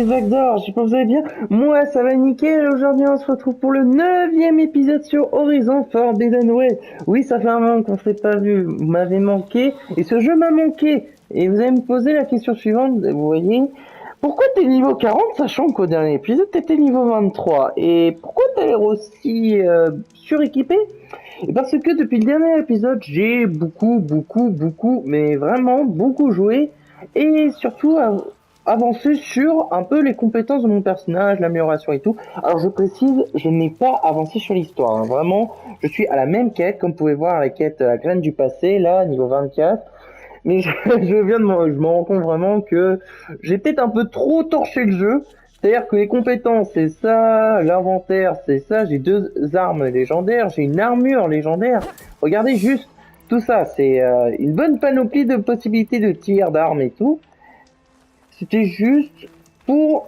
Vagdor, j'espère que vous allez bien. Moi, ça va nickel. Aujourd'hui, on se retrouve pour le 9e épisode sur Horizon Forbidden West. Oui, ça fait un moment qu'on ne s'est pas vu. Vous m'avez manqué et ce jeu m'a manqué. Et vous allez me poser la question suivante. Vous voyez, pourquoi t'es niveau 40 sachant qu'au dernier épisode t'étais niveau 23? Et pourquoi t'as l'air aussi suréquipé? Et parce que depuis le dernier épisode, j'ai beaucoup, mais vraiment beaucoup joué. Et surtout avancé sur un peu les compétences de mon personnage, l'amélioration et tout. Alors je précise, je n'ai pas avancé sur l'histoire. Hein. Vraiment, je suis à la même quête, comme vous pouvez voir, la quête la graine du passé, là, niveau 24. Mais je me rends compte vraiment que j'ai peut-être un peu trop torché le jeu. C'est-à-dire que les compétences, c'est ça, l'inventaire, c'est ça, j'ai 2 armes légendaires, j'ai une armure légendaire. Regardez juste tout ça, c'est une bonne panoplie de possibilités de tir, d'armes et tout. C'était juste pour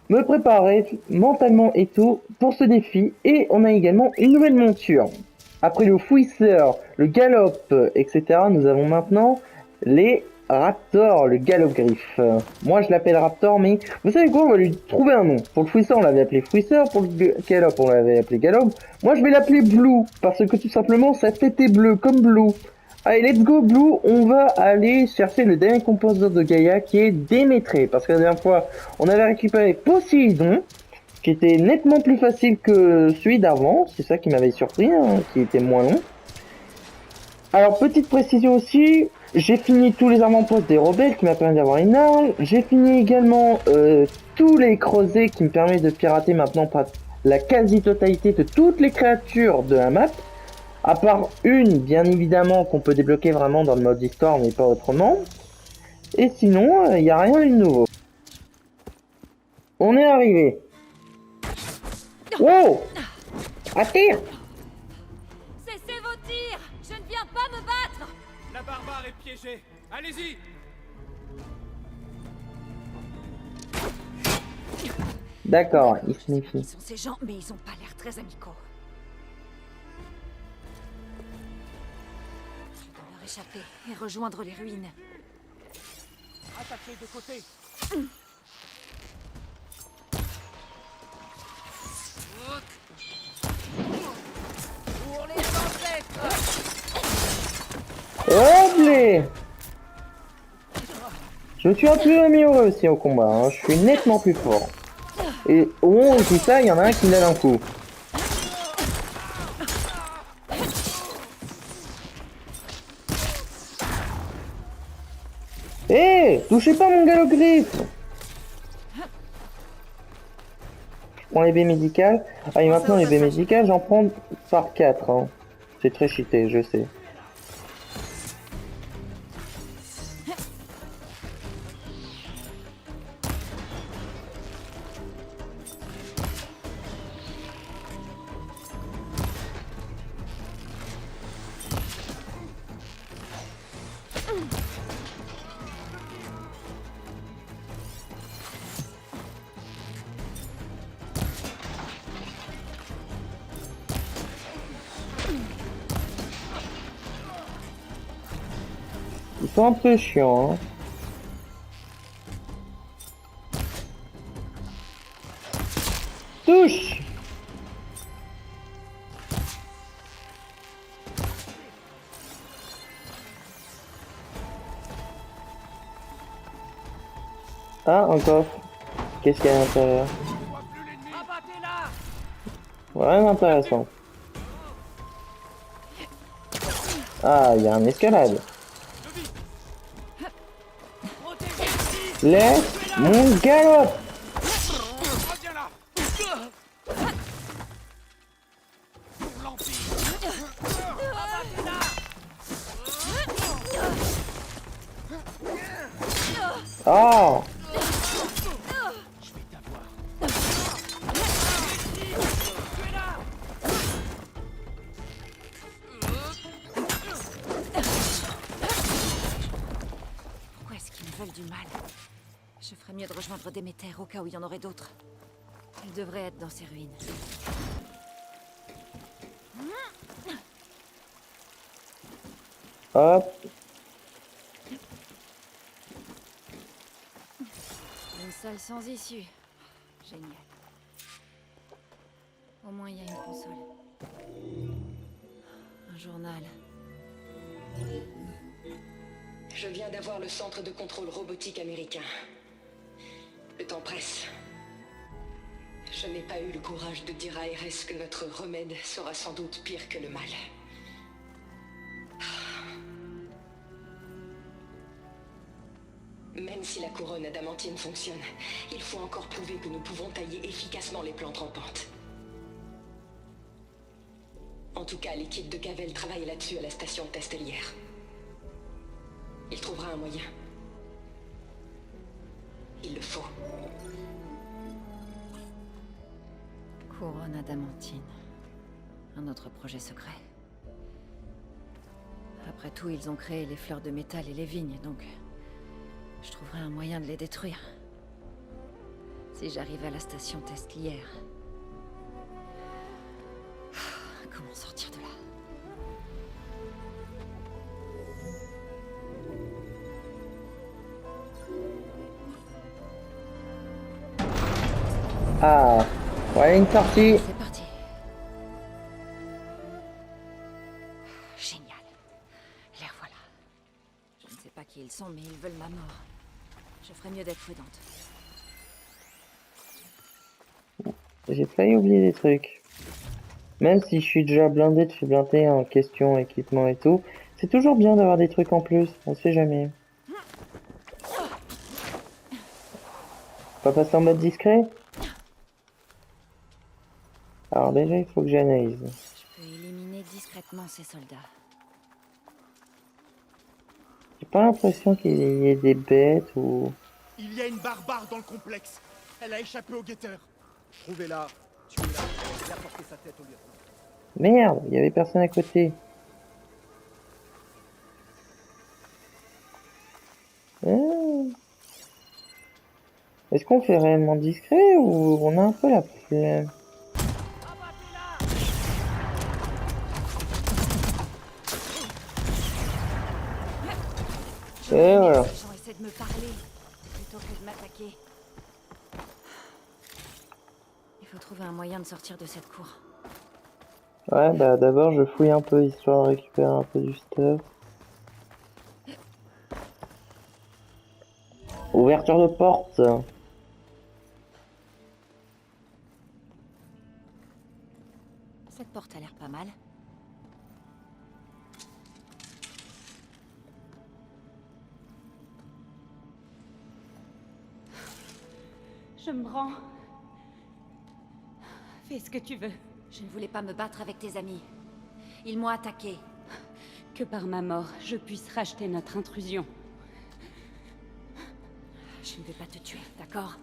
me préparer mentalement et tout pour ce défi. Et on a également une nouvelle monture. Après le fouisseur, le galop, etc., nous avons maintenant les raptors, le galop-griffe. Moi je l'appelle raptor, mais vous savez quoi, on va lui trouver un nom. Pour le fouisseur, on l'avait appelé fouisseur, pour le galop, on l'avait appelé galop. Moi je vais l'appeler Blue, parce que tout simplement sa tête est bleue, comme Blue. Allez, let's go Blue, on va aller chercher le dernier composant de Gaïa qui est Démétré, parce que la dernière fois, on avait récupéré Poséidon, qui était nettement plus facile que celui d'avant, c'est ça qui m'avait surpris, hein, qui était moins long. Alors, petite précision aussi, j'ai fini tous les avant-postes des rebelles qui m'a permis d'avoir une arme, j'ai fini également tous les creusets qui me permettent de pirater maintenant la quasi-totalité de toutes les créatures de la map, à part une, bien évidemment, qu'on peut débloquer vraiment dans le mode histoire, mais pas autrement. Et sinon, il n'y a rien de nouveau. On est arrivé. Wow! À terre! Cessez vos tirs! Je ne viens pas me battre! La barbare est piégée. Allez-y! D'accord, il Je sais pas signifie. qui sont ces gens, mais ils ont pas l'air très amicaux. Je dois leur échapper et rejoindre les ruines. Attaquez de côté. Pour les ancêtres! Oblé! Je me suis un peu amélioré aussi au combat, hein. Je suis nettement plus fort. Et au moment où je dis ça, il y en a un qui me donne un coup. Hé! Touchez pas mon galop-griffe! Je prends les baies médicales. Ah, et maintenant les baies médicales, j'en prends par 4. Hein. C'est très cheaté, je sais. Ils sont un peu chiants, hein. Touche! Ah, un coffre. Qu'est-ce qu'il y a à l'intérieur? Abattez-la! Rien d'intéressant. Ah, il y a un escalade. Laisse mon galop! Reviens là! Pour l'Empire! Abattez-la! Ah! Je vais t'avoir. Pourquoi est-ce qu'ils me veulent du mal? Je ferais mieux de rejoindre Déméter au cas où il y en aurait d'autres. Elle devrait être dans ces ruines. Hop. Une salle sans issue. Génial. Au moins, il y a une console. Un journal. Je viens d'avoir le centre de contrôle robotique américain. Le temps presse. Je n'ai pas eu le courage de dire à RS que notre remède sera sans doute pire que le mal. Même si la couronne adamantine fonctionne, il faut encore prouver que nous pouvons tailler efficacement les plantes rampantes. En tout cas, l'équipe de Cavell travaille là-dessus à la station testelière. Il trouvera un moyen. Il le faut. Couronne adamantine. Un autre projet secret. Après tout, ils ont créé les fleurs de métal et les vignes, donc... je trouverai un moyen de les détruire. Si j'arrive à la station testelière. Comment sortir de là? Ah, voilà une sortie. C'est parti. Génial. Les revoilà. Je ne sais pas qui ils sont, mais ils veulent ma mort. Je ferais mieux d'être prudente. J'ai failli oublier des trucs. Même si je suis déjà blindé de chez blindé en question, équipement et tout, c'est toujours bien d'avoir des trucs en plus, on sait jamais. Pas passer en mode discret? Alors déjà, il faut que j'analyse. Je peux éliminer discrètement ces soldats. J'ai pas l'impression qu'il y ait des bêtes ou... Il y a une barbare dans le complexe. Elle a échappé au guetteur. Trouvez-la, tuez-la et apportez sa tête au lieutenant. Merde, il y avait personne à côté. Ah. Est-ce qu'on fait réellement discret ou on a un peu la flemme? Et voilà. Les gens essaient de me parler plutôt que de m'attaquer. Il faut trouver un moyen de sortir de cette cour. Ouais, bah d'abord je fouille un peu histoire de récupérer un peu du stuff. Ouverture de porte. Cette porte a l'air pas mal. Je me rends. Fais ce que tu veux. Je ne voulais pas me battre avec tes amis. Ils m'ont attaqué. Que par ma mort, je puisse racheter notre intrusion. Je ne vais pas te tuer, d'accord?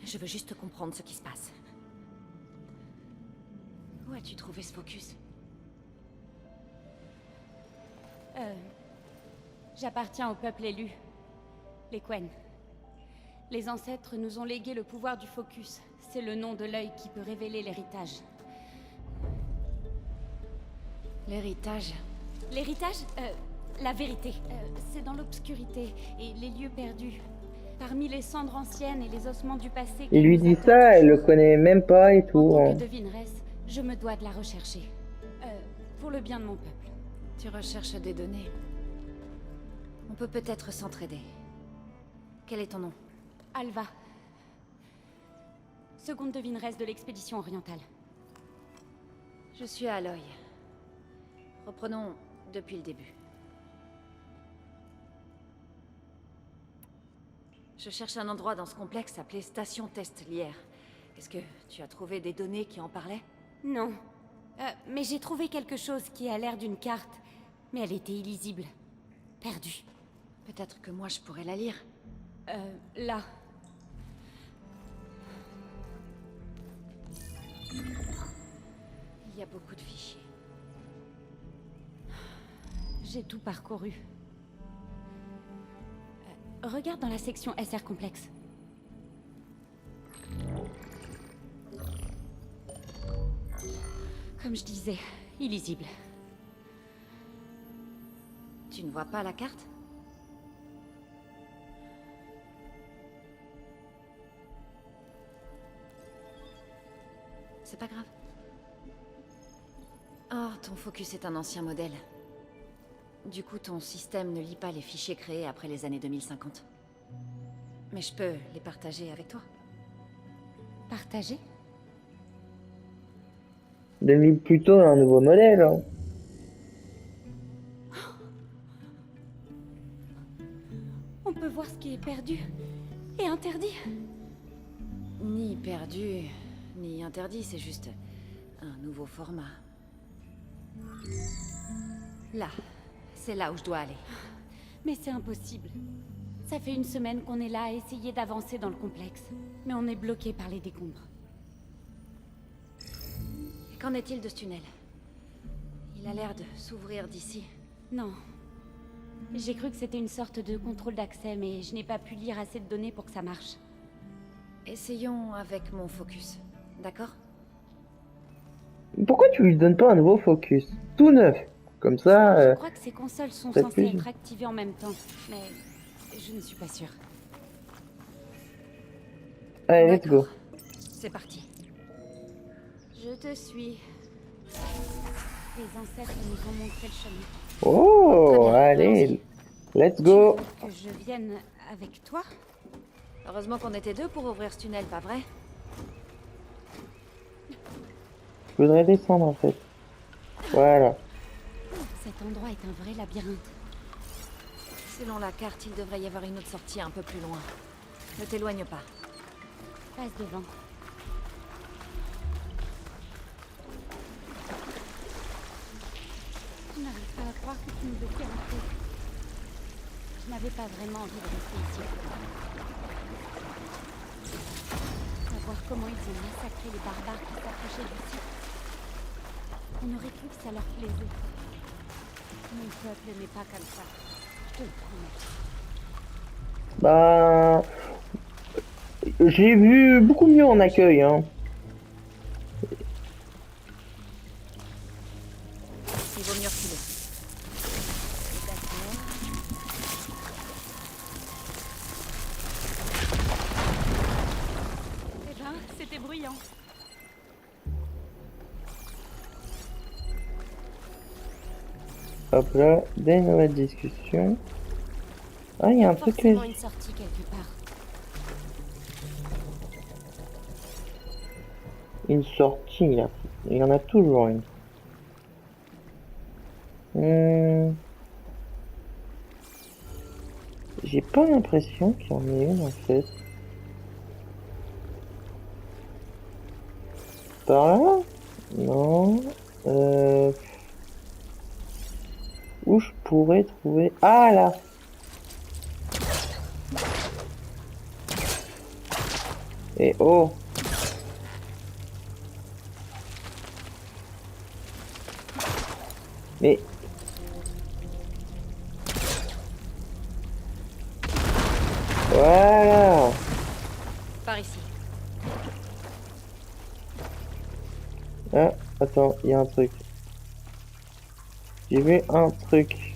Je veux juste comprendre ce qui se passe. Où as-tu trouvé ce focus? J'appartiens au peuple élu. Les Quen. Les ancêtres nous ont légué le pouvoir du focus. C'est le nom de l'œil qui peut révéler l'héritage. L'héritage? L'héritage la vérité. C'est dans l'obscurité et les lieux perdus. Parmi les cendres anciennes et les ossements du passé... Il lui dit ça, elle le connaît même pas et tout. En tant Hein. que devineresse, je me dois de la rechercher. Pour le bien de mon peuple. Tu recherches des données. On peut peut-être s'entraider. Quel est ton nom? Alva. Seconde devineresse de l'expédition orientale. Je suis Aloy. Reprenons depuis le début. Je cherche un endroit dans ce complexe appelé Station Testelière. Est-ce que tu as trouvé des données qui en parlaient? Non. Mais j'ai trouvé quelque chose qui a l'air d'une carte. Mais elle était illisible. Perdue. Peut-être que moi je pourrais la lire. Là. Il y a beaucoup de fichiers. J'ai tout parcouru. Regarde dans la section SR complexe. Comme je disais, illisible. Tu ne vois pas la carte? c'est pas grave. Oh, ton focus est un ancien modèle. Du coup, ton système ne lit pas les fichiers créés après les années 2050. Mais je peux les partager avec toi. Partager? 2000 plutôt un nouveau modèle. Hein. On peut voir ce qui est perdu et interdit. Ni perdu, ni interdit, c'est juste un nouveau format. Là, c'est là où je dois aller. Mais c'est impossible. Ça fait une semaine qu'on est là à essayer d'avancer dans le complexe. Mais on est bloqué par les décombres. Qu'en est-il de ce tunnel? Il a l'air de s'ouvrir d'ici. Non. J'ai cru que c'était une sorte de contrôle d'accès, mais je n'ai pas pu lire assez de données pour que ça marche. Essayons avec mon focus, d'accord? Pourquoi tu lui donnes pas un nouveau focus? Tout neuf. Comme ça, Je crois que ces consoles sont peut-être censées plus. être activées en même temps, mais je ne suis pas sûre. allez, let's go. D'accord. C'est parti. Je te suis. Les ancêtres nous ont montré le chemin. Oh, Très bien, allez, let's go. Tu veux que je vienne avec toi? Heureusement qu'on était deux pour ouvrir ce tunnel, pas vrai? Je voudrais descendre en fait. Voilà. Cet endroit est un vrai labyrinthe. Selon la carte, il devrait y avoir une autre sortie un peu plus loin. Ne t'éloigne pas. Passe devant. Je n'arrive pas à croire que tu nous laisses entrer. Je n'avais pas vraiment envie de rester ici. Savoir comment ils ont massacré les barbares qui s'approchaient du site. On aurait cru que ça leur plaisait. Mon peuple n'est pas comme ça. Je te le promets. Bah, j'ai vu beaucoup mieux en accueil. Hein. Il vaut mieux reculer. D'accord. Eh ben, c'était bruyant. Hop là, des nouvelles discussions. Ah, il y a un truc que... Forcément une sortie quelque part. Une sortie, là. Il y en a toujours une. J'ai pas l'impression qu'il y en ait une en fait. Par là? Non. Où je pourrais trouver... Ah là! Et oh! Mais... Voilà! Par ici. Ah, attends, il y a un truc. J'ai vu un truc.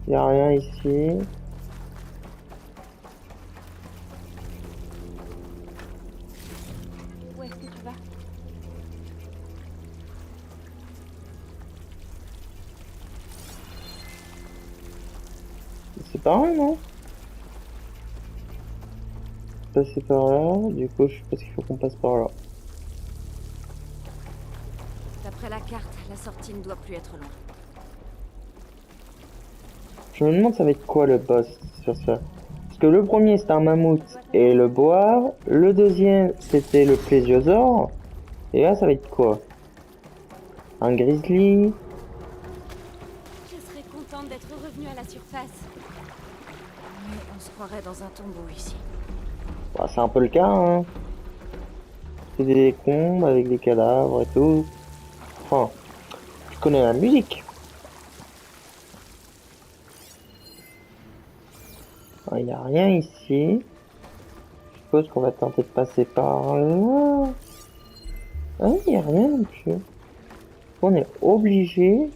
Il n'y a rien ici. Où est-ce que tu vas? C'est par là, non? Passer par là. Du coup, je pense qu'il faut qu'on passe par là. D'après la carte, la sortie ne doit plus être loin. Je me demande ça va être quoi le boss sur ça. Parce que le premier c'était un mammouth et le boar. Le deuxième c'était le plésiosaure. Et là ça va être quoi? Un grizzly? Je serais contente d'être revenue à la surface. Mais on se croirait dans un tombeau ici. Bah, c'est un peu le cas, hein. C'est des décombres avec des cadavres et tout. Enfin, je connais la musique. Il n'y a rien ici. Je suppose qu'on va tenter de passer par là. Ah, il n'y a rien non plus. On est obligé,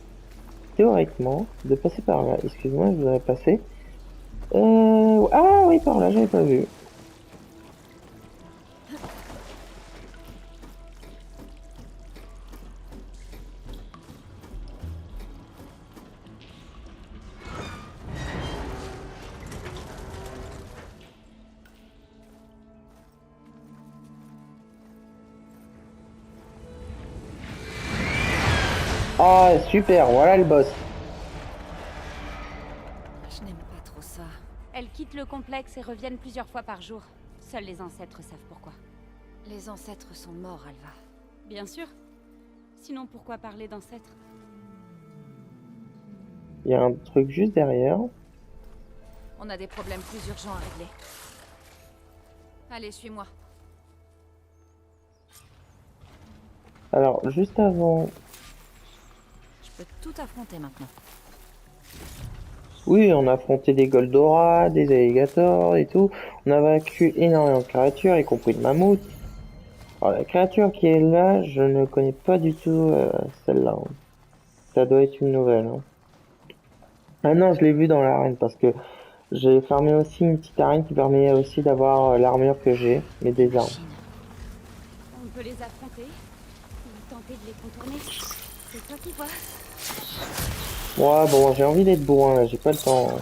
théoriquement, de passer par là. Excuse-moi, je voudrais passer. Ah oui, par là, j'avais pas vu. Ah, super, voilà le boss. Je n'aime pas trop ça. Elles quittent le complexe et reviennent plusieurs fois par jour. Seuls les ancêtres savent pourquoi. Les ancêtres sont morts, Alva. Bien sûr. Sinon, pourquoi parler d'ancêtres? Il y a un truc juste derrière. On a des problèmes plus urgents à régler. Allez, suis-moi. Alors, juste avant... Je peux tout affronter maintenant. Oui, on a affronté des Goldoras, des alligators et tout. On a vaincu énormément de créatures, y compris de mammouths. Alors, la créature qui est là, je ne connais pas du tout celle-là, hein. Ça doit être une nouvelle, hein. Ah non, je l'ai vue dans l'arène parce que j'ai farmé aussi une petite arène qui permet aussi d'avoir l'armure que j'ai, mais des armes. Chine. On peut les affronter ou tenter de les contourner. C'est toi qui vois. Ouais, bon, j'ai envie d'être bourrin, là, j'ai pas le temps.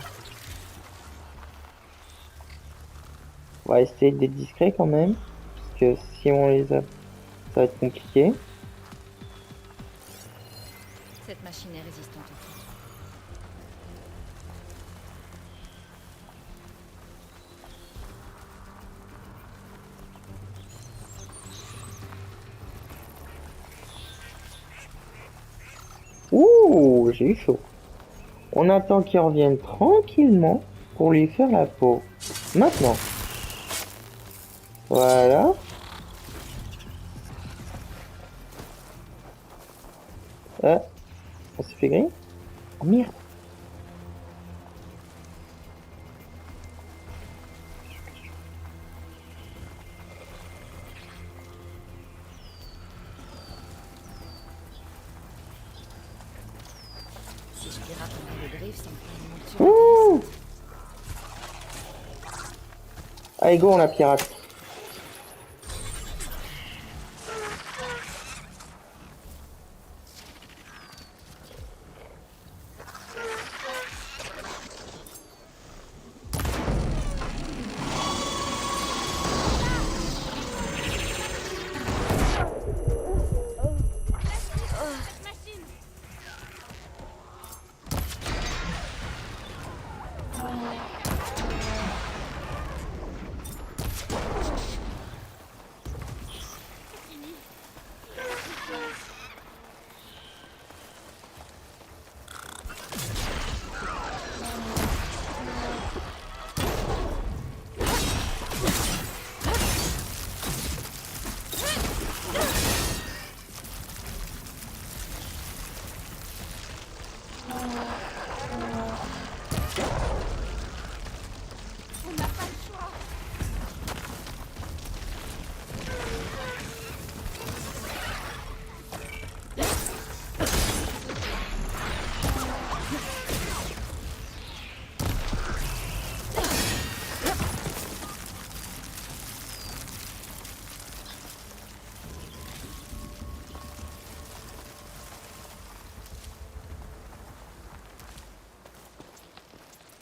On va essayer d'être discret quand même, parce que si on les a, ça va être compliqué. Cette machine est résistante au feu. Ouh, j'ai eu chaud. On attend qu'il revienne tranquillement pour lui faire la peau. Maintenant. Voilà. Ah, on s'est fait griller. Oh merde. Si je pirate le griffe, ça me fait une monture Ouh. intéressante. Allez, go, on la pirate.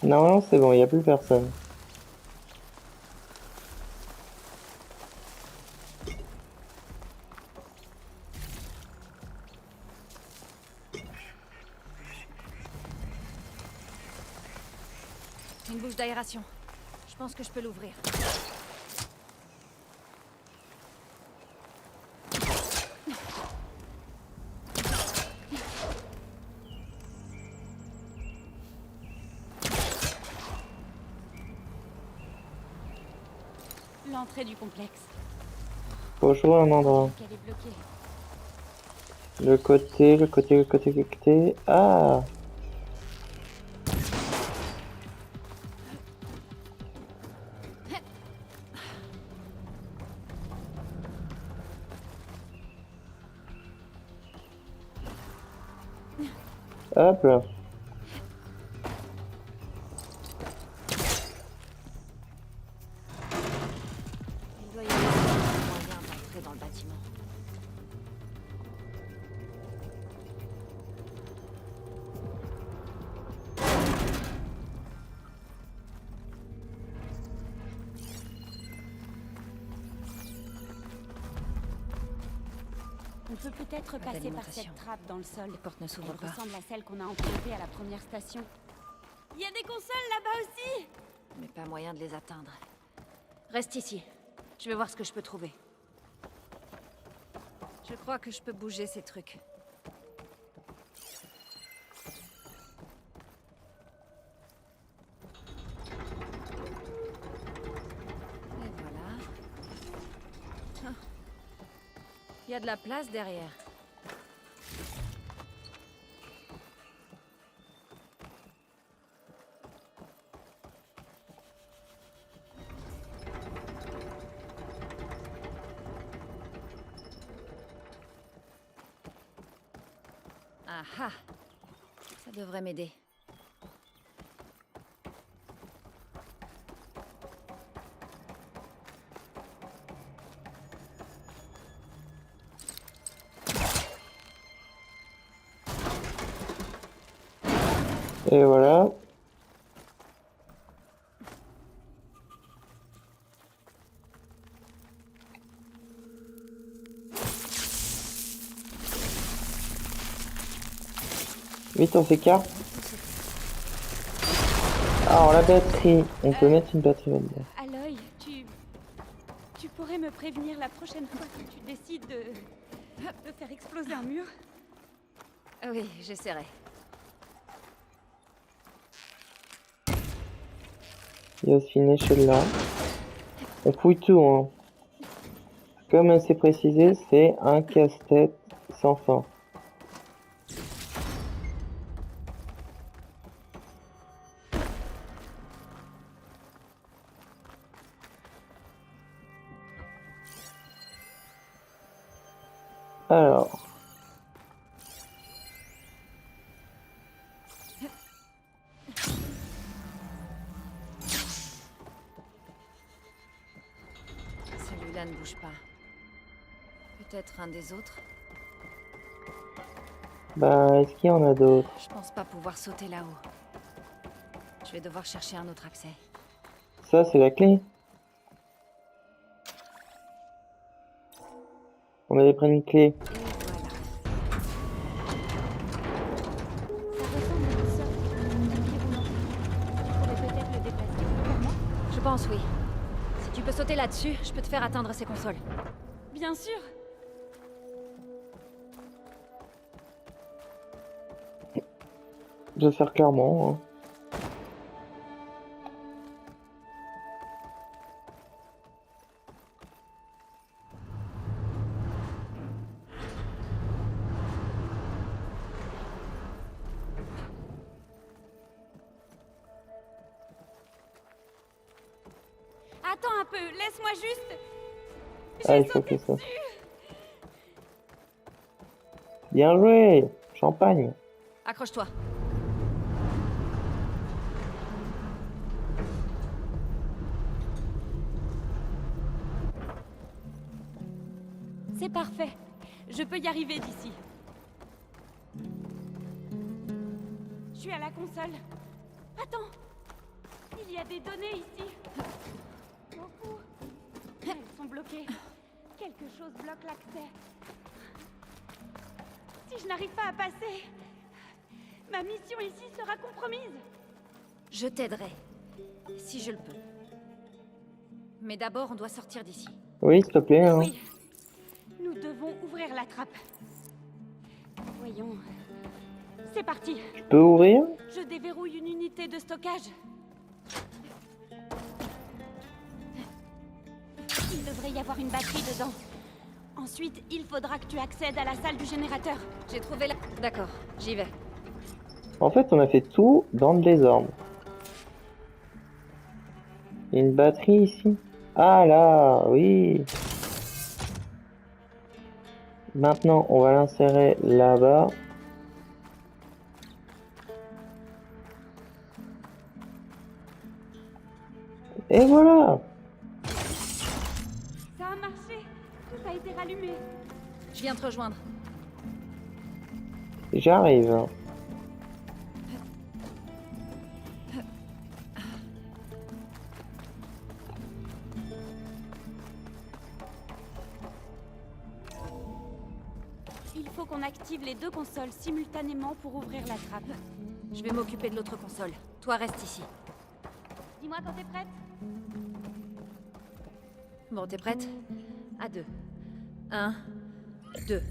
Non, c'est bon, il n'y a plus personne. Une bouche d'aération. Je pense que je peux l'ouvrir. L'entrée du complexe. Faut jouer un endroit. Qu'elle est bloquée. Le côté, le côté, le côté, le côté. Ah! Hop là. peut peut-être passer par d'alimentation. cette trappe dans le sol. Les portes ne Elle s'ouvrent pas. ressemble à celle qu'on a empruntée à la première station. Il y a des consoles là-bas aussi! Mais pas moyen de les atteindre. Reste ici. Je vais voir ce que je peux trouver. Je crois que je peux bouger ces trucs. Et voilà. Ah. Il y a de la place derrière. Ah ah! Ça devrait m'aider. Et voilà. Vite, on s'écarte. Alors, la batterie. On peut mettre une batterie là-dedans. Aloy, tu pourrais me prévenir la prochaine fois que tu décides de faire exploser un mur? Oui, j'essaierai. Il y a aussi une échelle là. On fouille tout, hein. Comme c'est précisé, c'est un casse-tête sans fin. Alors. Celui-là ne bouge pas. Peut-être un des autres? Bah, est-ce qu'il y en a d'autres? Je pense pas pouvoir sauter là-haut. Je vais devoir chercher un autre accès. Ça, c'est la clé. On allait prendre une clé. Et voilà. Ça ressemble à une sorte de tapis roulant. Tu pourrais peut-être le déplacer légèrement? Je pense oui. Si tu peux sauter là-dessus, je peux te faire atteindre ces consoles. Bien sûr! Je vais faire clairement, hein. Attends un peu, laisse-moi juste... Ah, J'ai il faut sauté que ça. dessus. Bien joué! Champagne! Accroche-toi. C'est parfait. Je peux y arriver d'ici. Je suis à la console. Attends! Il y a des données ici. Beaucoup. Elles sont bloquées. Quelque chose bloque l'accès. Si je n'arrive pas à passer, ma mission ici sera compromise. Je t'aiderai. Si je le peux. Mais d'abord, on doit sortir d'ici. Oui, s'il te plaît, hein. Oui. Nous devons ouvrir la trappe. Voyons. C'est parti. Tu peux ouvrir? Je déverrouille une unité de stockage. Il devrait y avoir une batterie dedans. Ensuite, il faudra que tu accèdes à la salle du générateur. J'ai trouvé la... D'accord, j'y vais. En fait, on a fait tout dans le désordre. Il y a une batterie ici. Ah là, oui. Maintenant, on va l'insérer là-bas. Et voilà. Ça a marché. Tout a été rallumé. Je viens te rejoindre. J'arrive. faut qu'on active les deux consoles simultanément pour ouvrir la trappe. Je vais m'occuper de l'autre console. Toi, reste ici. Dis-moi quand t'es prête. Bon, t'es prête? À 2. 1, 2.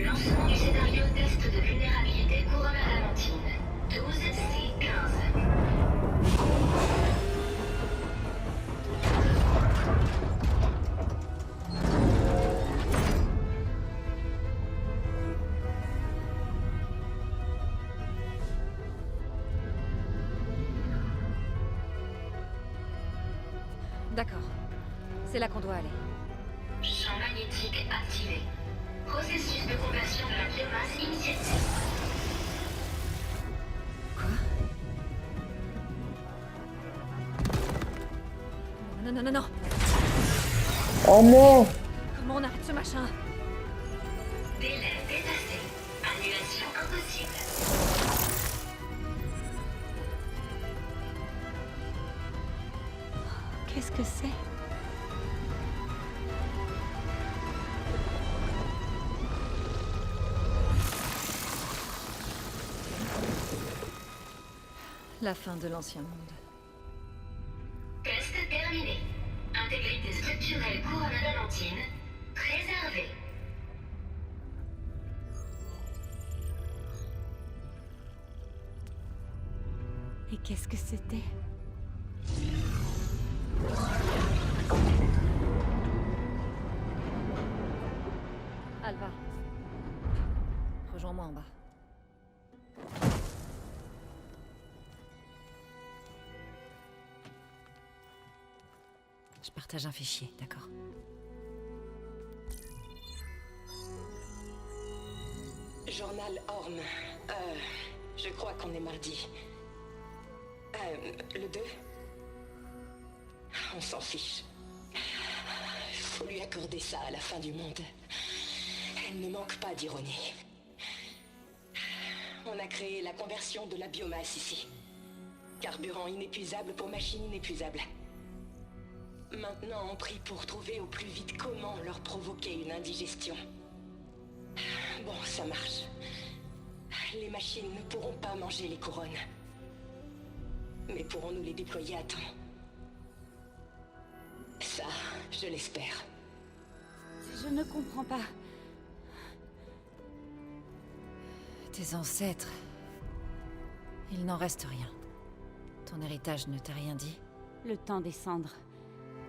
Lancement du scénario test de vulnérabilité couronne adamantine. 12C15. D'accord. C'est là qu'on doit aller. Champ magnétique activé. Processus de conversion de la biomasse initialisé. Quoi? Non, non, non, non. Oh non! Comment on arrête ce machin? Délai dépassé. Annulation impossible. Qu'est-ce que c'est? La fin de l'ancien monde. Test terminé. Intégrité structurelle couronne adamantine. Préservée. Et qu'est-ce que c'était? Alva. Rejoins-moi en bas. Je partage un fichier, d'accord? Journal Orm. Je crois qu'on est mardi. Le 2? On s'en fiche. Faut lui accorder ça à la fin du monde. Elle ne manque pas d'ironie. On a créé la conversion de la biomasse ici. Carburant inépuisable pour machine inépuisable. Maintenant, on prie pour trouver au plus vite comment leur provoquer une indigestion. Bon, ça marche. Les machines ne pourront pas manger les couronnes. Mais pourrons-nous les déployer à temps? Ça, je l'espère. Je ne comprends pas. Tes ancêtres... Il n'en reste rien. Ton héritage ne t'a rien dit? Le temps des cendres.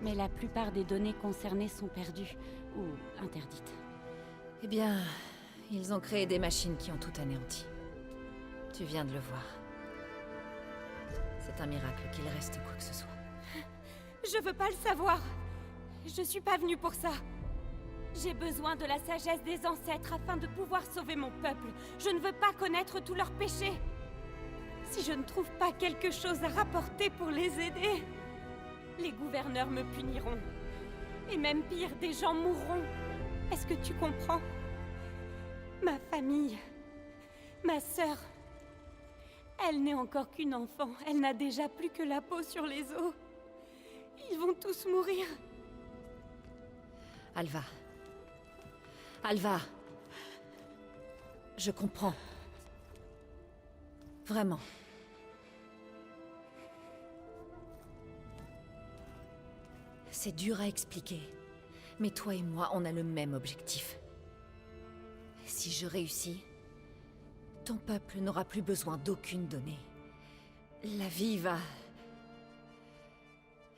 Mais la plupart des données concernées sont perdues ou interdites. Eh bien, ils ont créé des machines qui ont tout anéanti. Tu viens de le voir. C'est un miracle qu'il reste quoi que ce soit. Je veux pas le savoir. Je suis pas venue pour ça. J'ai besoin de la sagesse des ancêtres afin de pouvoir sauver mon peuple. Je ne veux pas connaître tous leurs péchés. Si je ne trouve pas quelque chose à rapporter pour les aider, les gouverneurs me puniront. Et même pire, des gens mourront. Est-ce que tu comprends? Ma famille, ma sœur, elle n'est encore qu'une enfant. Elle n'a déjà plus que la peau sur les os. Ils vont tous mourir. Alva. Alva. Je comprends. Vraiment. C'est dur à expliquer, mais toi et moi, on a le même objectif. Si je réussis, ton peuple n'aura plus besoin d'aucune donnée. La vie va...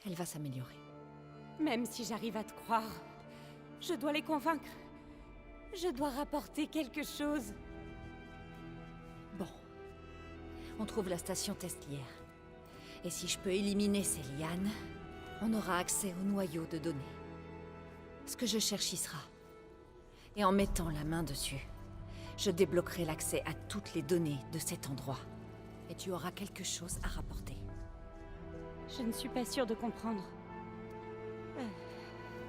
Elle va s'améliorer. Même si j'arrive à te croire, je dois les convaincre. Je dois rapporter quelque chose. Bon. On trouve la station Testlière. Et si je peux éliminer ces lianes, on aura accès au noyau de données. Ce que je cherche y sera. Et en mettant la main dessus, je débloquerai l'accès à toutes les données de cet endroit. Et tu auras quelque chose à rapporter. Je ne suis pas sûre de comprendre.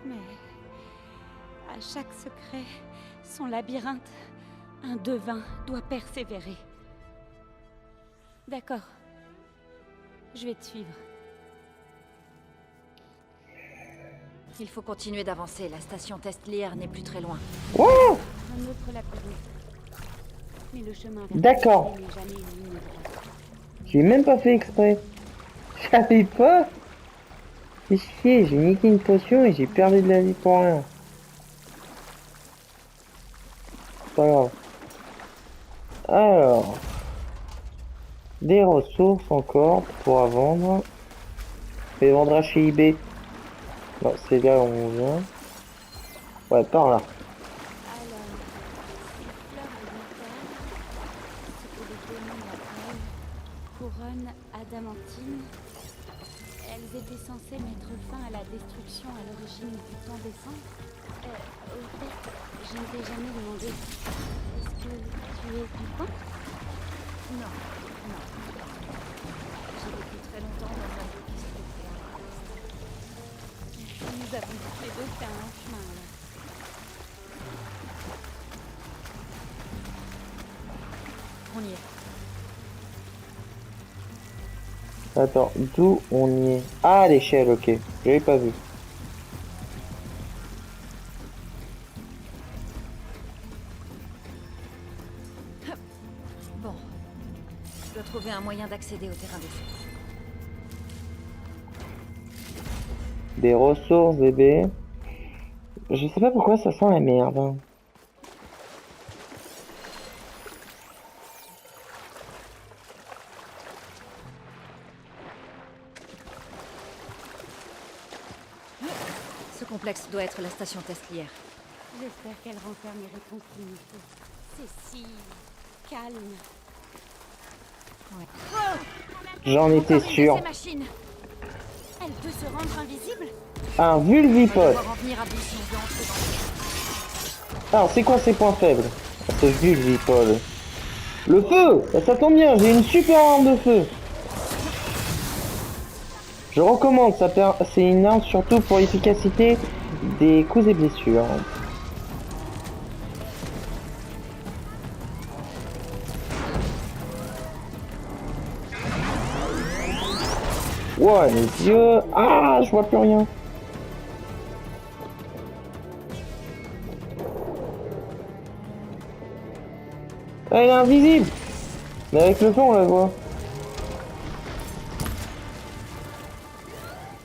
Mais... à chaque secret, son labyrinthe, un devin doit persévérer. D'accord. Je vais te suivre. Il faut continuer d'avancer, la station Testlière n'est plus très loin. Oh! un autre labyrinthe. Mais le chemin vers D'accord. n'est jamais une ligne droite. J'ai même pas fait exprès. Je savais pas. C'est chier, j'ai niqué une potion et j'ai perdu de la vie pour rien. Pas grave. Alors. Des ressources encore pour vendre. Je les vendra chez eBay. Non, c'est là où on vient. Ouais, par là. Alors, ces fleurs de métal, ce que les démons appellent couronne adamantine, elles étaient censées mettre fin à la destruction à l'origine du temps des cendres. Au fait, je ne t'ai jamais demandé. Est-ce que tu es du coin? Non, non. J'ai vécu très longtemps dans un lieu qui se trouvait à l'ouest. Nous avons tous les deux fait un long chemin alors. On y est. Attends, d'où on y est? Ah, l'échelle, ok. J'avais pas vu. Bon. Je dois trouver un moyen d'accéder au terrain d'essai. Des ressources, bébé. Je sais pas pourquoi ça sent la merde. Hein. Ce complexe doit être la station testlière. J'espère qu'elle renferme les réponses qu'il nous faut. C'est si calme. J'en étais Encore une de sûr. ces machines. Elle peut se rendre invisible? Un On va vulvipode. devoir en venir à bout si on veut entrer dans le... Alors, c'est quoi ses points faibles? Ce vulvipode. Le feu! Ça tombe bien, j'ai une super arme de feu. Je recommande, c'est une arme surtout pour l'efficacité des coups et blessures. Ouais, mes yeux. Ah, je vois plus rien. Ah, elle est invisible. Mais avec le feu, on la voit.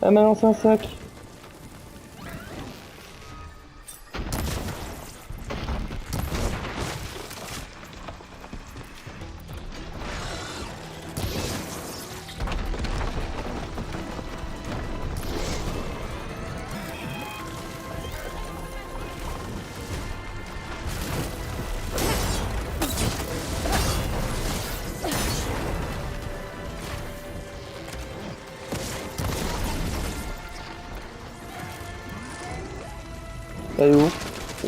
Ah, maintenant c'est un sac. Elle est où?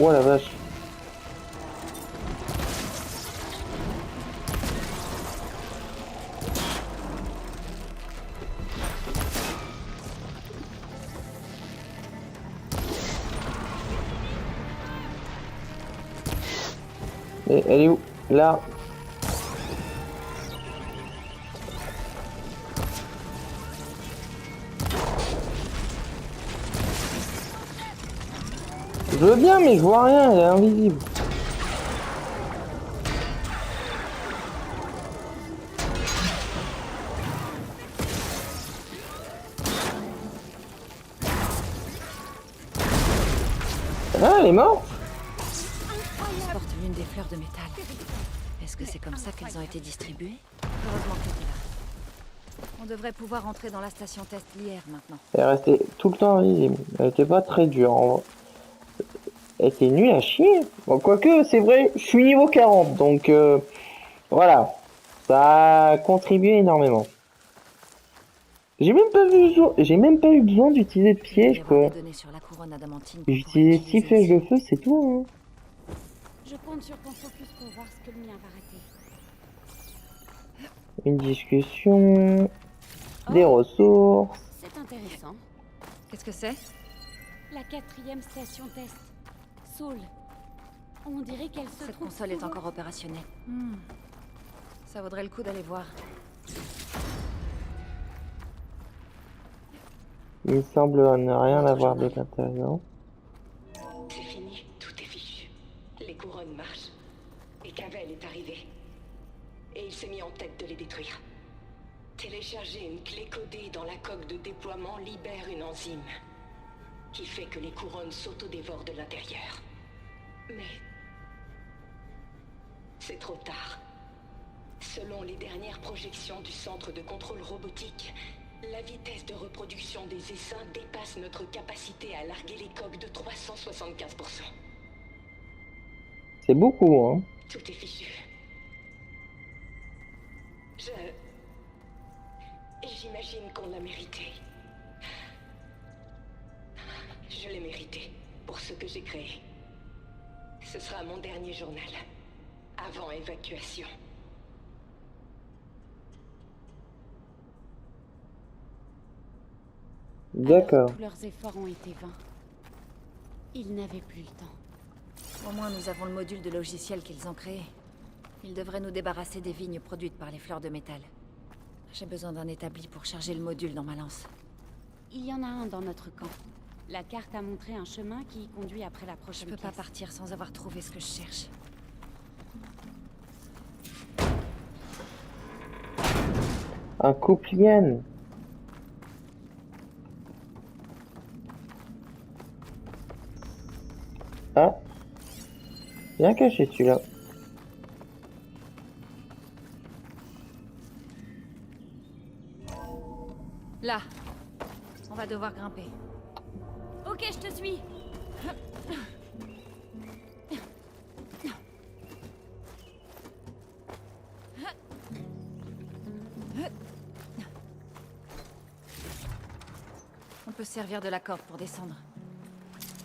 Oh la vache. Et elle est où? Là. Je veux bien, mais je vois rien, elle est invisible. Ah, elle est morte? Je porte l'une des fleurs de métal. Est-ce que c'est comme ça qu'elles ont été distribuées? Heureusement que t'es là. On devrait pouvoir entrer dans la station testlière maintenant. Elle est restée tout le temps invisible. Elle était pas très dure. En vrai. Elle était nulle à chier. Bon, quoique, c'est vrai, je suis niveau 40, donc voilà. Ça a contribué énormément. J'ai même pas eu besoin d'utiliser de piège, quoi. J'ai utilisé 6 flèches de feu, c'est tout. Hein. Je compte sur ton focus pour voir ce que le mien va rater. Une discussion, des ressources. C'est intéressant. Qu'est-ce que c'est? La 4e station test. Saul. On dirait qu'elle se Cette trouve console est souvent- encore opérationnelle. Ça vaudrait le coup d'aller voir. Il semble ne rien avoir d'autre intéressant. C'est fini, tout est fichu. Les couronnes s'est mis en tête de les détruire. Télécharger une clé codée dans la coque de déploiement libère une enzyme qui fait que les couronnes s'autodévorent de l'intérieur. Mais c'est trop tard. Selon les dernières projections du centre de contrôle robotique, la vitesse de reproduction des essaims dépasse notre capacité à larguer les coques de 375%. C'est beaucoup, hein. Tout est fichu. J'imagine qu'on l'a mérité. Je l'ai mérité pour ce que j'ai créé. Ce sera mon dernier journal, avant évacuation. D'accord. Alors, tous leurs efforts ont été vains. Ils n'avaient plus le temps. Au moins, nous avons le module de logiciel qu'ils ont créé. Ils devraient nous débarrasser des vignes produites par les fleurs de métal. J'ai besoin d'un établi pour charger le module dans ma lance. Il y en a un dans notre camp. La carte a montré un chemin qui y conduit après la Je prochaine peux pas pièce. partir sans avoir trouvé ce que je cherche. Un couple-hyène. Ah. Bien caché celui-là. Là. On va devoir grimper. Ok, je te suis. On peut se servir de la corde pour descendre.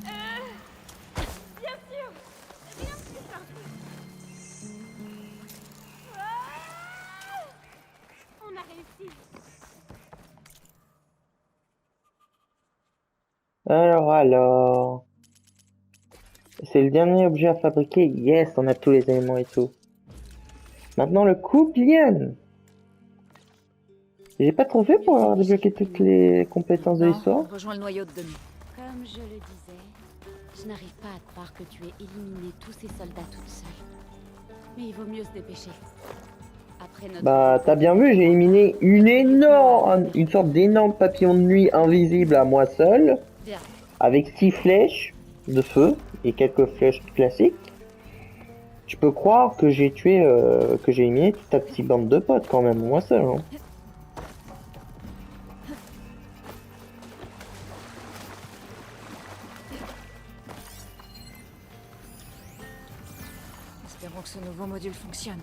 Bien sûr. Rien de plus simple. Ah, on a réussi. Alors. C'est le dernier objet à fabriquer. Yes, on a tous les éléments et tout. Maintenant le couple-hyène. J'ai pas trop fait pour avoir débloqué toutes les compétences de Non, l'histoire. on rejoint le noyau de Denis. Comme je le disais, je n'arrive pas à croire que tu aies éliminé tous ces soldats toute seule. Mais il vaut mieux se dépêcher. Après notre... Bah, t'as bien vu, j'ai éliminé une sorte d'énorme papillon de nuit invisible à moi seul, Bien. avec 6 flèches de feu et quelques flèches classiques. Tu peux croire que j'ai tué, que j'ai éliminé toute ta petite bande de potes quand même, moi seul. Hein. Espérons que ce nouveau module fonctionne.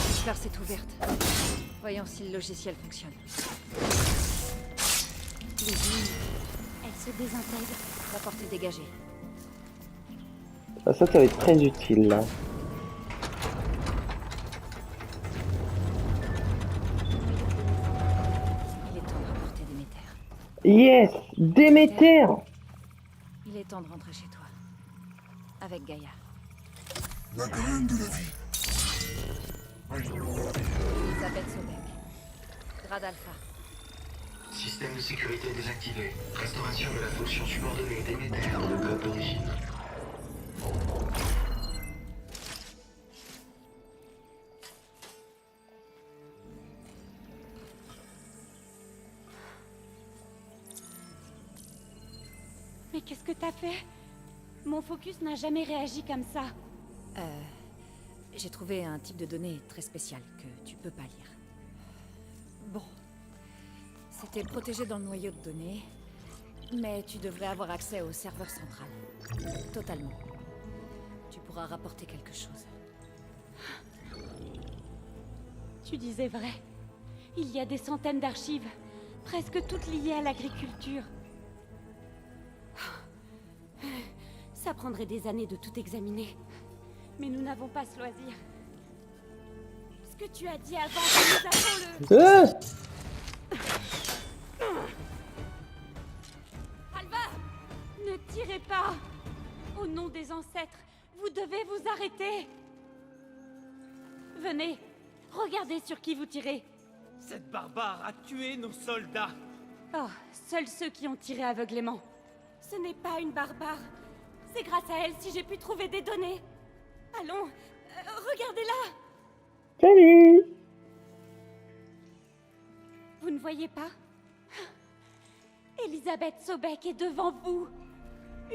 L'histoire s'est ouverte. Voyons si le logiciel fonctionne. Les lignes, elles se désintègrent. La porte est dégagée. Ah, ça va être très utile là. Il est temps de rapporter Déméter. Yes, Déméter. Il est temps de rentrer chez toi. Avec Gaïa. La graine de la vie. Elisabeth Sobek. Grade Alpha. Système de sécurité désactivé. Restauration de la fonction subordonnée Déméter dans le code d'origine. Mais qu'est-ce que t'as fait? Mon focus n'a jamais réagi comme ça. J'ai trouvé un type de données très spécial que tu peux pas lire. Bon. C'était protégé dans le noyau de données, mais tu devrais avoir accès au serveur central. Totalement. Tu pourras rapporter quelque chose. Tu disais vrai. Il y a des centaines d'archives, presque toutes liées à l'agriculture. Ça prendrait des années de tout examiner. Mais nous n'avons pas ce loisir. Ce que tu as dit avant, nous avons le... Alva! Ne tirez pas! Au nom des ancêtres, vous devez vous arrêter! Venez, regardez sur qui vous tirez. Cette barbare a tué nos soldats. Oh, seuls ceux qui ont tiré aveuglément. Ce n'est pas une barbare. C'est grâce à elle si j'ai pu trouver des données. Allons, regardez-la. Salut! Vous ne voyez pas? Elisabeth Sobek est devant vous.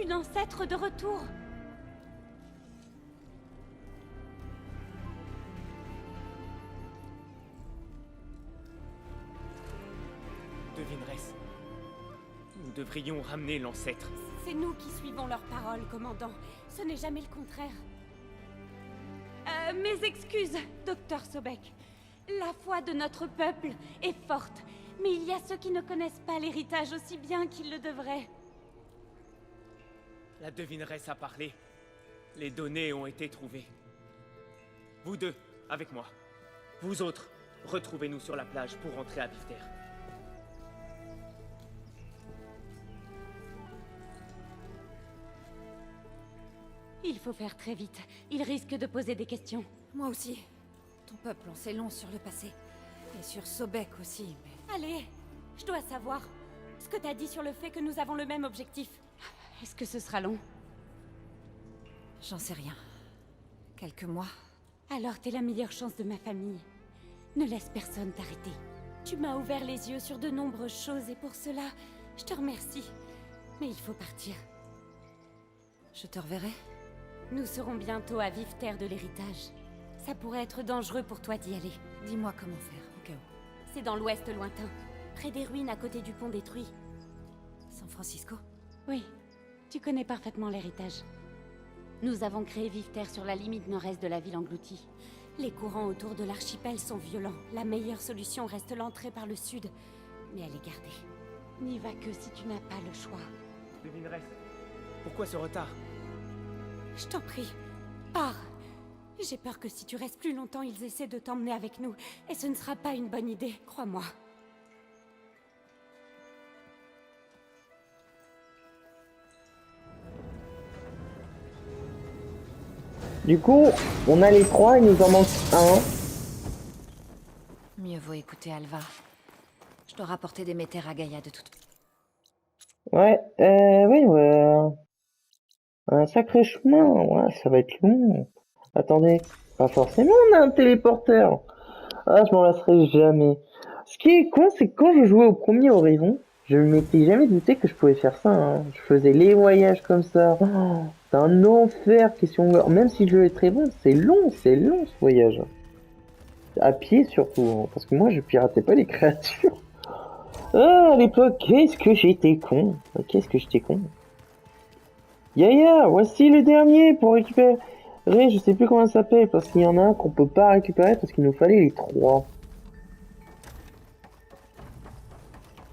Une ancêtre de retour. Devineresse. Nous devrions ramener l'ancêtre. C'est nous qui suivons leurs paroles, commandant. Ce n'est jamais le contraire. Mes excuses, docteur Sobek. La foi de notre peuple est forte, mais il y a ceux qui ne connaissent pas l'héritage aussi bien qu'ils le devraient. La devineresse a parlé. Les données ont été trouvées. Vous deux, avec moi. Vous autres, retrouvez-nous sur la plage pour rentrer à Bifter. Il faut faire très vite. Il risque de poser des questions. Moi aussi. Ton peuple en sait long sur le passé. Et sur Sobek aussi, mais... Allez, je dois savoir. Ce que t'as dit sur le fait que nous avons le même objectif. Est-ce que ce sera long? J'en sais rien. Quelques mois. Alors t'es la meilleure chance de ma famille. Ne laisse personne t'arrêter. Tu m'as ouvert les yeux sur de nombreuses choses et pour cela, je te remercie. Mais il faut partir. Je te reverrai. Nous serons bientôt à Vivter de l'héritage. Ça pourrait être dangereux pour toi d'y aller. Dis-moi comment faire, au cas où. C'est dans l'ouest lointain, près des ruines à côté du pont détruit. San Francisco? Oui, tu connais parfaitement l'héritage. Nous avons créé Vivter sur la limite nord-est de la ville engloutie. Les courants autour de l'archipel sont violents. La meilleure solution reste l'entrée par le sud, mais elle est gardée. N'y va que si tu n'as pas le choix. Devineresse, pourquoi ce retard? Je t'en prie, pars. J'ai peur que si tu restes plus longtemps, ils essaient de t'emmener avec nous. Et ce ne sera pas une bonne idée, crois-moi. Du coup, on a les trois, il nous en manque un. Mieux vaut écouter Alva. Je dois rapporter des métères à Gaïa de toute façon. Ouais, oui, ouais. Un sacré chemin, ouais, ça va être long. Attendez, pas forcément on a un téléporteur. Ah, je m'en lasserai jamais. Ce qui est con, c'est que quand je jouais au premier Horizon, je ne m'étais jamais douté que je pouvais faire ça, hein. Je faisais les voyages comme ça. Oh, c'est un enfer, question. Même si le jeu est très bon, c'est long ce voyage. À pied surtout, hein, parce que moi je piratais pas les créatures. Ah, à l'époque, qu'est-ce que j'étais con. Qu'est-ce que j'étais con. Yaya, voici le dernier pour récupérer. Je sais plus comment ça s'appelle, parce qu'il y en a un qu'on peut pas récupérer parce qu'il nous fallait les trois.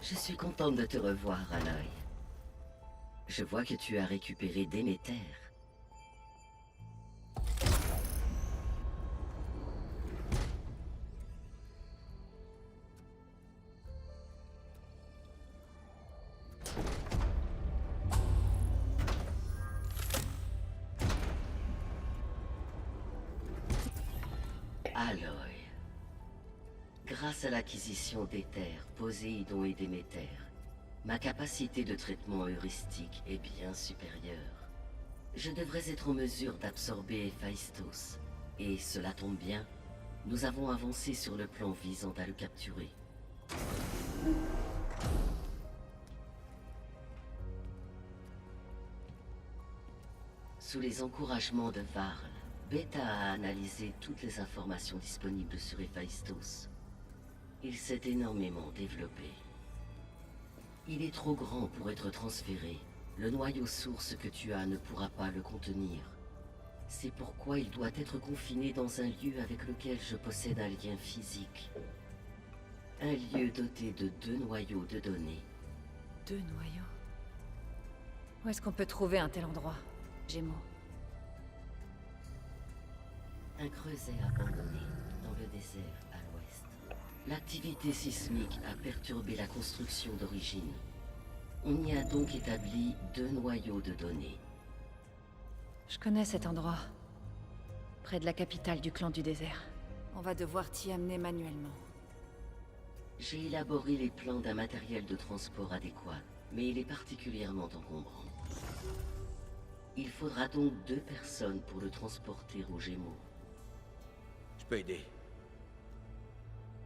Je suis contente de te revoir, Aloy. Je vois que tu as récupéré Déméter. Aloy. Grâce à l'acquisition d'Éther, Poséidon et Déméter, ma capacité de traitement heuristique est bien supérieure. Je devrais être en mesure d'absorber Héphaïstos, et cela tombe bien, nous avons avancé sur le plan visant à le capturer. Sous les encouragements de Varl, Beta a analysé toutes les informations disponibles sur Héphaïstos. Il s'est énormément développé. Il est trop grand pour être transféré. Le noyau source que tu as ne pourra pas le contenir. C'est pourquoi il doit être confiné dans un lieu avec lequel je possède un lien physique. Un lieu doté de 2 noyaux de données. 2 noyaux. Où est-ce qu'on peut trouver un tel endroit, Gémeaux? Un creuset abandonné dans le désert à l'ouest. L'activité sismique a perturbé la construction d'origine. On y a donc établi 2 noyaux de données. Je connais cet endroit. Près de la capitale du clan du désert. On va devoir t'y amener manuellement. J'ai élaboré les plans d'un matériel de transport adéquat, mais il est particulièrement encombrant. Il faudra donc 2 personnes pour le transporter aux Gémeaux. Je peux aider.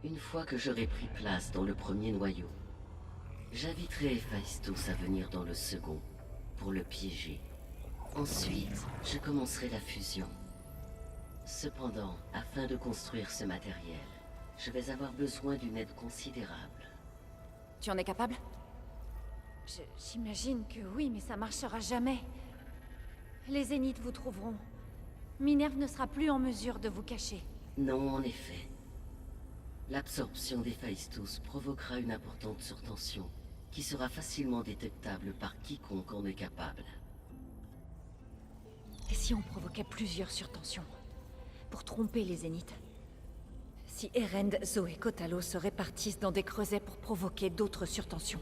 Une fois que j'aurai pris place dans le premier noyau, j'inviterai Héphaïstos à venir dans le second, pour le piéger. Ensuite, je commencerai la fusion. Cependant, afin de construire ce matériel, je vais avoir besoin d'une aide considérable. Tu en es capable? J'imagine que oui, mais ça marchera jamais. Les Zéniths vous trouveront. Minerve ne sera plus en mesure de vous cacher. Non, en effet. L'absorption d'Héphaïstos provoquera une importante surtension, qui sera facilement détectable par quiconque en est capable. Et si on provoquait plusieurs surtensions? Pour tromper les Zéniths? Si Erend, Zo et Kotalo se répartissent dans des creusets pour provoquer d'autres surtensions,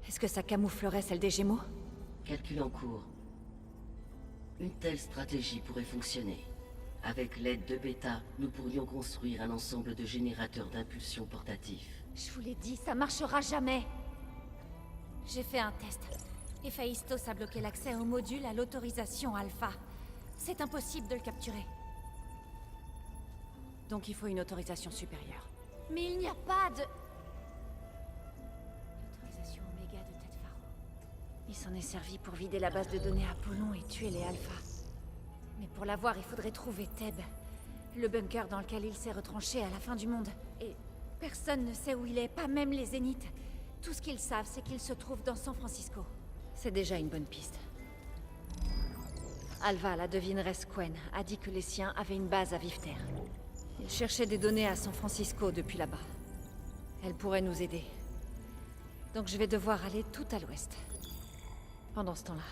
est-ce que ça camouflerait celle des Gémeaux? Calcul en cours. Une telle stratégie pourrait fonctionner. Avec l'aide de Beta, nous pourrions construire un ensemble de générateurs d'impulsion portatifs. Je vous l'ai dit, ça marchera jamais. J'ai fait un test. Héphaïstos a bloqué l'accès au module à l'autorisation Alpha. C'est impossible de le capturer. Donc il faut une autorisation supérieure. Mais il n'y a pas de... L'autorisation Oméga de Tête Pharaon. Il s'en est servi pour vider la base de données Apollon et tuer les Alphas. Mais pour l'avoir, il faudrait trouver Theb. Le bunker dans lequel il s'est retranché à la fin du monde. Et personne ne sait où il est, pas même les Zéniths. Tout ce qu'ils savent, c'est qu'il se trouve dans San Francisco. C'est déjà une bonne piste. Alva, la devineresse Quen, a dit que les siens avaient une base à Vivter. Ils cherchaient des données à San Francisco depuis là-bas. Elle pourrait nous aider. Donc je vais devoir aller tout à l'ouest. Pendant ce temps-là,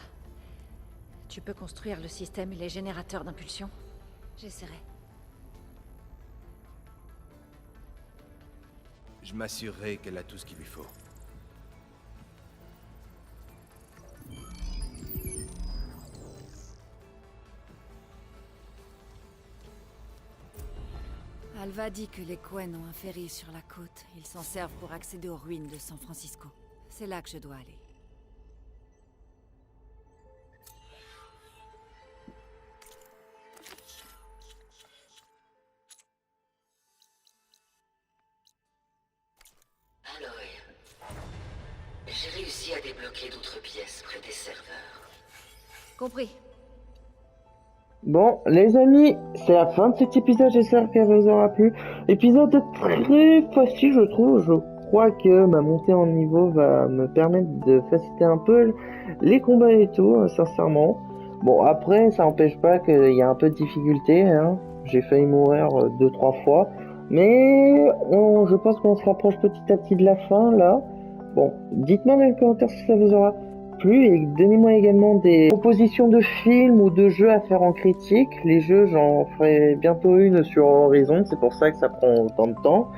tu peux construire le système et les générateurs d'impulsion? J'essaierai. Je m'assurerai qu'elle a tout ce qu'il lui faut. Alva dit que les Quen ont un ferry sur la côte. Ils s'en servent pour accéder aux ruines de San Francisco. C'est là que je dois aller. Alors, j'ai réussi à débloquer d'autres pièces près des serveurs. Compris. Bon, les amis, c'est la fin de cet épisode, j'espère qu'elle vous aura plu. Épisode très facile, je trouve. Je crois que ma montée en niveau va me permettre de faciliter un peu les combats et tout, sincèrement. Bon, après, ça n'empêche pas qu'il y a un peu de difficulté, hein. J'ai failli mourir 2-3 fois. Mais je pense qu'on se rapproche petit à petit de la fin, là. Bon, dites-moi dans les commentaires si ça vous aura plu et donnez-moi également des propositions de films ou de jeux à faire en critique. Les jeux, j'en ferai bientôt une sur Horizon, c'est pour ça que ça prend autant de temps.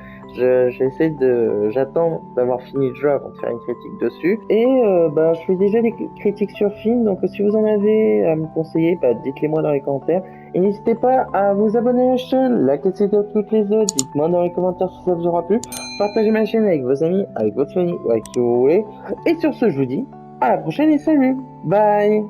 J'attends d'avoir fini le jeu avant de faire une critique dessus. Et je fais déjà des critiques sur films, donc si vous en avez à me conseiller, dites-les moi dans les commentaires. Et n'hésitez pas à vous abonner à la chaîne, likez cette vidéo toutes les autres, dites-moi dans les commentaires si ça vous aura plu. Partagez ma chaîne avec vos amis, avec votre famille ou avec qui vous voulez. Et sur ce, je vous dis à la prochaine et salut. Bye.